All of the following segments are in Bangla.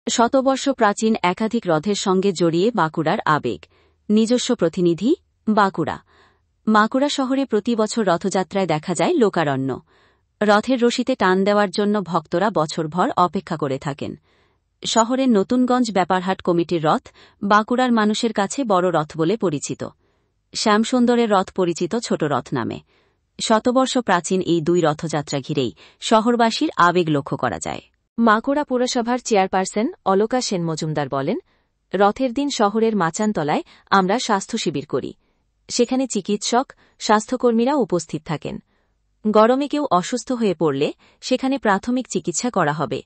শতবর্ষ প্রাচীন একাধিক রথের সঙ্গে জড়িয়ে বাঁকুড়ার আবেগ। নিজস্ব প্রতিনিধি, বাঁকুড়া। বাঁকুড়া শহরে প্রতি বছর রথযাত্রায় দেখা যায় লোকারণ্য। রথের রশিতে টান দেওয়ার জন্য ভক্তরা বছরভর অপেক্ষা করে থাকেন। শহরের নতুনগঞ্জ ব্যাপারহাট কমিটির রথ বাঁকুড়ার মানুষের কাছে বড় রথ বলে পরিচিত। শ্যামসুন্দরের রথ পরিচিত ছোট রথ নামে। শতবর্ষ প্রাচীন এই দুই রথযাত্রা ঘিরেই শহরবাসীর আবেগ লক্ষ্য করা যায়। বাঁকুড়া পুরসভার চেয়ারপারসন অলকা সেন মজুমদার বলেন, রথের দিন শহরের মাচানতলায় আমরা স্বাস্থ্য শিবির করি। সেখানে চিকিৎসক, স্বাস্থ্যকর্মীরা উপস্থিত থাকেন। গরমে কেউ অসুস্থ হয়ে পড়লে সেখানে প্রাথমিক চিকিৎসা করা হবে।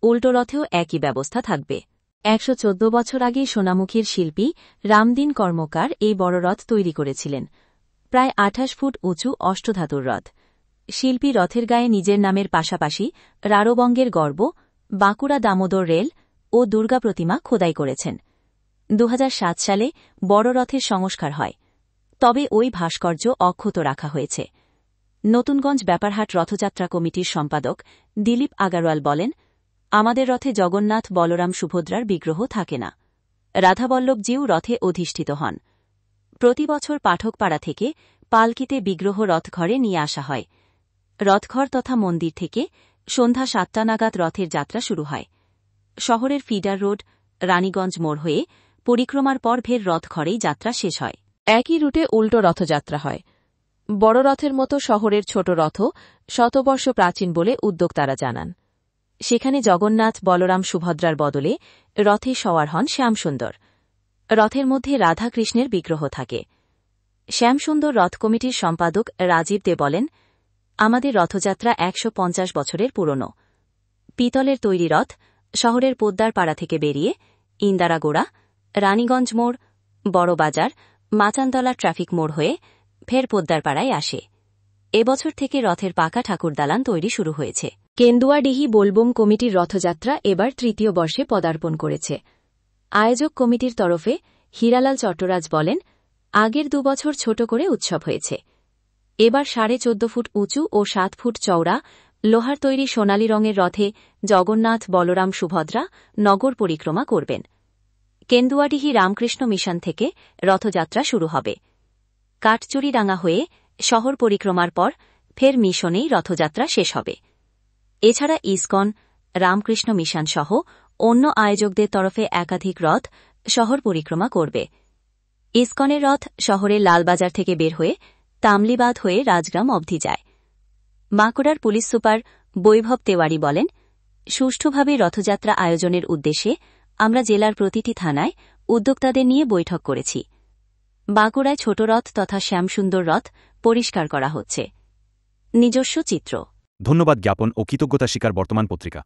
উল্টো রথেও একই ব্যবস্থা থাকবে। ১১৪ বছর আগে সোনামুখীর শিল্পী রামদিন কর্মকার এই বড় রথ তৈরি করেছিলেন। প্রায় ২৮ ফুট উঁচু অষ্টধাতুর রথ। শিল্পী রথের গায়ে নিজের নামের পাশাপাশি রারোবঙ্গের গর্ব, বাঁকুড়া দামোদর রেল ও দুর্গা প্রতিমা খোদাই করেছেন। ২০০৭ সালে বড় রথের সংস্কার হয়, তবে ওই ভাস্কর্য অক্ষত রাখা হয়েছে। নতুনগঞ্জ ব্যাপারহাট রথযাত্রা কমিটির সম্পাদক দিলীপ আগারওয়াল বলেন, আমাদের রথে জগন্নাথ, বলরাম, সুভদ্রার বিগ্রহ থাকে না। রাধাবল্লভজিউ রথে অধিষ্ঠিত হন। প্রতি বছর পাঠকপাড়া থেকে পালকিতে বিগ্রহ রথঘরে নিয়ে আসা হয়। রথঘর তথা মন্দির থেকে সন্ধ্যা ৭টা নাগাদ রথের যাত্রা শুরু হয়। শহরের ফিডার রোড, রানীগঞ্জ মোড় হয়ে পরিক্রমার পর ফের রথঘরেই যাত্রা শেষ হয়। একই রুটে উল্টো রথযাত্রা হয়। বড় রথের মতো শহরের ছোট রথও শতবর্ষ প্রাচীন বলে উদ্যোক্তারা জানান। সেখানে জগন্নাথ, বলরাম, সুভদ্রার বদলে রথে সওয়ার হন শ্যামসুন্দর। রথের মধ্যে রাধাকৃষ্ণের বিগ্রহ থাকে। শ্যামসুন্দর রথ কমিটির সম্পাদক রাজীব দে বলেন, আমাদের রথযাত্রা ১৫০ বছরের পুরনো। পিতলের তৈরি রথ শহরের পোদ্দার পাড়া থেকে বেরিয়ে ইন্দারাগোড়া, রানীগঞ্জ মোড়, বড়বাজার, মাচানতলা ট্রাফিক মোড় হয়ে ফের পোদ্দার পাড়ায় আসে। এবছর থেকে রথের পাকা ঠাকুর দালান তৈরি শুরু হয়েছে। কেন্দুয়াডিহি বোলবম কমিটির রথযাত্রা এবার তৃতীয় বর্ষে পদার্পণ করেছে। আয়োজক কমিটির তরফে হীরালাল চট্টরাজ বলেন, আগের ২ বছর ছোট করে উৎসব হয়েছে। এবার ১৪.৫ ফুট উঁচু ও ৭ ফুট চওড়া লোহার তৈরি সোনালী রঙের রথে জগন্নাথ, বলরাম, সুভদ্রা নগর পরিক্রমা করবেন। কেন্দুয়াডিহি রামকৃষ্ণ মিশন থেকে রথযাত্রা শুরু হবে। কাঠচুরিডাঙ্গা হয়ে শহর পরিক্রমার পর ফের মিশনেই রথযাত্রা শেষ হবে। এছাড়া ইসকন, রামকৃষ্ণ মিশন সহ অন্য আয়োজকদের তরফে একাধিক রথ শহর পরিক্রমা করবে। ইসকনের রথ শহরের লালবাজার থেকে বের হয়ে তামলিবাদ হয়ে রাজগ্রাম অবধি যায়। বাঁকুড়ার পুলিশ সুপার বৈভব তেওয়ারি বলেন, সুষ্ঠুভাবে রথযাত্রা আয়োজনের উদ্দেশ্যে আমরা জেলার প্রতিটি থানায় উদ্যোক্তাদের নিয়ে বৈঠক করেছি। বাঁকুড়ায় ছোট রথ তথা শ্যামসুন্দর রথ পরিষ্কার করা হচ্ছে। নিজস্ব চিত্র। ধন্যবাদ জ্ঞাপন ও কৃতজ্ঞতা স্বীকার বর্তমান পত্রিকা।